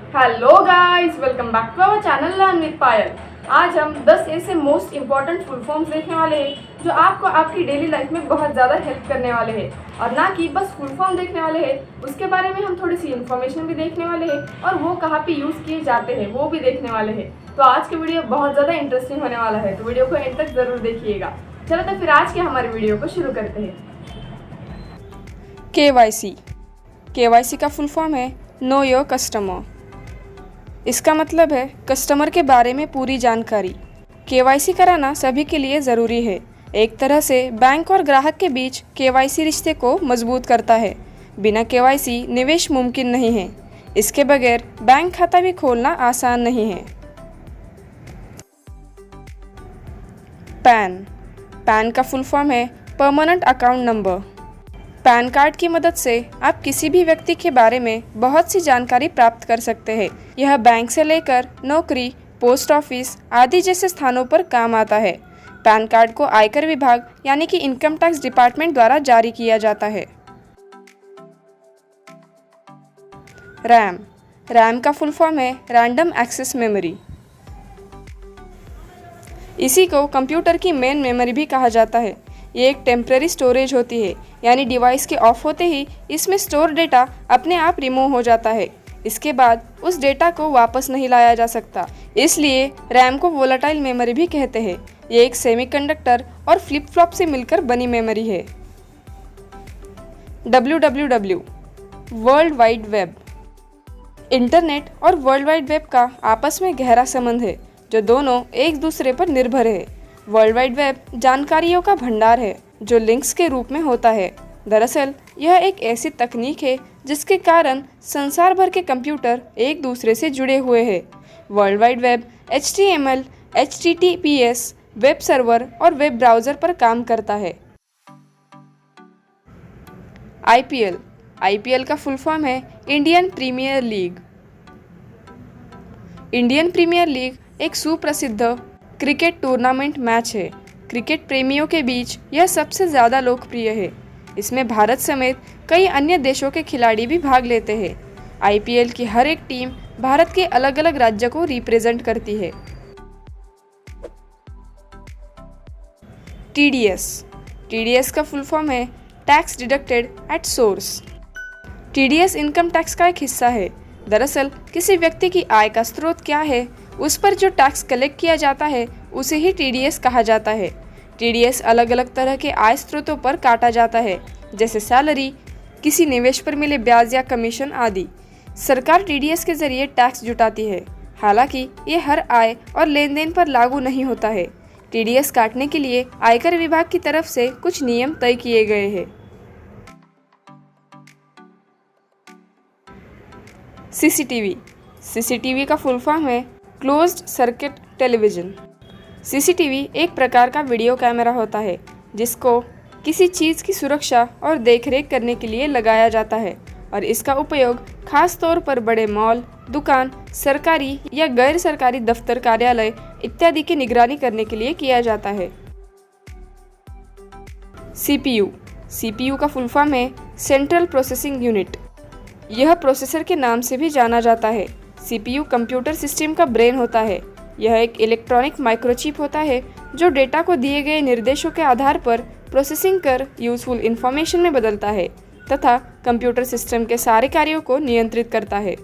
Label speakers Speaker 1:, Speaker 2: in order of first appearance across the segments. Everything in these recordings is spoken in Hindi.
Speaker 1: Hello guys, welcome back to our channel learn with Payal. आज हम 10 ऐसे मोस्ट इंपॉर्टेंट फुल फॉर्म्स देखने वाले हैं जो आपको आपकी डेली लाइफ में बहुत ज़्यादा हेल्प करने वाले हैं। और ना कि बस फुल फॉर्म देखने वाले हैं, उसके बारे में हम थोड़ी सी इन्फॉर्मेशन भी देखने वाले हैं और वो कहाँ पे यूज़ किए जाते हैं वो भी देखने वाले हैं। तो आज की वीडियो बहुत ज़्यादा इंटरेस्टिंग होने वाला है, तो वीडियो को एंड तक ज़रूर देखिएगा। चलो तो फिर आज के हमारे वीडियो को शुरू करते हैं।
Speaker 2: केवाईसी का फुल फॉर्म है नो योर कस्टमर। इसका मतलब है कस्टमर के बारे में पूरी जानकारी। केवाईसी कराना सभी के लिए ज़रूरी है। एक तरह से बैंक और ग्राहक के बीच केवाईसी रिश्ते को मजबूत करता है। बिना केवाईसी निवेश मुमकिन नहीं है। इसके बगैर बैंक खाता भी खोलना आसान नहीं है। पैन का फुल फॉर्म है permanent account number. Pan card की मदद से आप किसी भी व्यक्ति के बारे में बहुत सी जानकारी प्राप्त कर सकते हैं। यह बैंक से लेकर नौकरी, पोस्ट ऑफिस आदि जैसे स्थानों पर काम आता है। पैन कार्ड को आयकर विभाग यानी कि इनकम टैक्स डिपार्टमेंट द्वारा जारी किया जाता है। रैम का फुल फॉर्म है रैंडम एक्सेस मेमोरी। इसी को कंप्यूटर की मेन मेमोरी भी कहा जाता है। ये एक टेम्परेरी स्टोरेज होती है, यानी डिवाइस के ऑफ होते ही इसमें स्टोर डेटा अपने आप रिमूव हो जाता है। इसके बाद उस डेटा को वापस नहीं लाया जा सकता, इसलिए रैम को वोलेटाइल मेमोरी भी कहते हैं। ये एक सेमीकंडक्टर और फ्लिप फ्लॉप से मिलकर बनी मेमोरी है। www world wide web. Internet और वर्ल्ड वाइड वेब का आपस में गहरा संबंध है, जो दोनों एक दूसरे पर निर्भर है। वर्ल्ड वाइड वेब जानकारियों का भंडार है जो लिंक्स के रूप में होता है। दरअसल यह एक ऐसी तकनीक है जिसके कारण संसार भर के कंप्यूटर एक दूसरे से जुड़े हुए हैं। World wide web HTML, HTTPS, web server और वेब ब्राउज़र पर काम करता है। IPL का फुल फॉर्म है Indian Premier League. Indian Premier League एक सुप्रसिद्ध क्रिकेट टूर्नामेंट मैच है। क्रिकेट प्रेमियों के बीच यह सबसे ज़्यादा लोकप्रिय है। इसमें भारत समेत कई अन्य देशों के खिलाड़ी भी भाग लेते हैं। IPL की हर एक टीम भारत के अलग अलग राज्य को रिप्रेजेंट करती है। TDS का फुल फॉर्म है tax deducted at source. TDS income tax का एक हिस्सा है। दरअसल किसी व्यक्ति की आय का स्रोत क्या है, उस पर जो टैक्स कलेक्ट किया जाता है उसे ही TDS कहा जाता है। TDS अलग अलग तरह के आय स्रोतों पर काटा जाता है, जैसे सैलरी, किसी निवेश पर मिले ब्याज या कमीशन आदि। सरकार TDS के जरिए टैक्स जुटाती है। हालांकि ये हर आय और लेन देन पर लागू नहीं होता है। TDS काटने के लिए आयकर विभाग की तरफ से कुछ नियम तय किए गए हैं। CCTV का फुल फॉर्म है क्लोज्ड सर्किट टेलीविज़न। CCTV एक प्रकार का वीडियो कैमरा होता है जिसको किसी चीज़ की सुरक्षा और देखरेख करने के लिए लगाया जाता है, और इसका उपयोग खास तौर पर बड़े मॉल, दुकान, सरकारी या गैर सरकारी दफ्तर, कार्यालय इत्यादि की निगरानी करने के लिए किया जाता है। CPU का फुल फॉर्म है सेंट्रल प्रोसेसिंग यूनिट। यह प्रोसेसर के नाम से भी जाना जाता है। CPU कंप्यूटर सिस्टम का ब्रेन होता है। यह एक इलेक्ट्रॉनिक माइक्रोचिप होता है जो डेटा को दिए गए निर्देशों के आधार पर प्रोसेसिंग कर यूजफुल इंफॉर्मेशन में बदलता है तथा कंप्यूटर सिस्टम के सारे कार्यों को नियंत्रित करता है।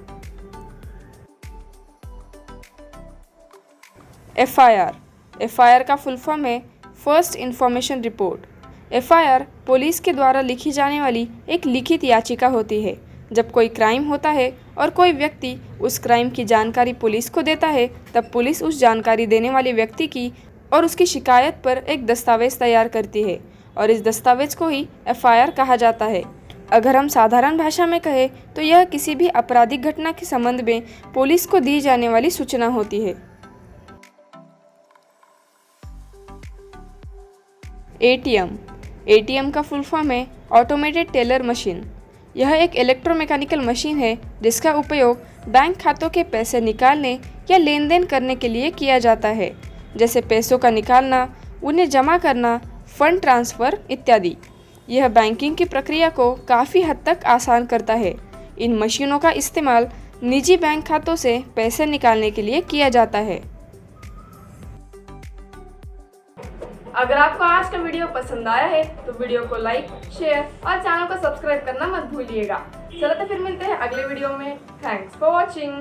Speaker 2: FIR का फुल फॉर्म है first information report. FIR police के द्वारा लिखी जाने वाली एक लिखित याचिका होती है। जब कोई क्राइम होता है और कोई व्यक्ति उस क्राइम की जानकारी पुलिस को देता है, तब पुलिस उस जानकारी देने वाले व्यक्ति की और उसकी शिकायत पर एक दस्तावेज तैयार करती है, और इस दस्तावेज को ही FIR कहा जाता है। अगर हम साधारण भाषा में कहें तो यह किसी भी आपराधिक घटना के संबंध में पुलिस को दी जाने वाली सूचना होती है। ATM का फुल फॉर्म है ऑटोमेटेड टेलर मशीन। यह एक इलेक्ट्रोमैकेनिकल मशीन है जिसका उपयोग बैंक खातों के पैसे निकालने या लेन देन करने के लिए किया जाता है, जैसे पैसों का निकालना, उन्हें जमा करना, फंड ट्रांसफ़र इत्यादि। यह बैंकिंग की प्रक्रिया को काफ़ी हद तक आसान करता है। इन मशीनों का इस्तेमाल निजी बैंक खातों से पैसे निकालने के लिए किया जाता है।
Speaker 1: अगर आपको आज का वीडियो पसंद आया है तो वीडियो को लाइक, शेयर और चैनल को सब्सक्राइब करना मत भूलिएगा। चलो तो फिर मिलते हैं अगले वीडियो में। Thanks for watching.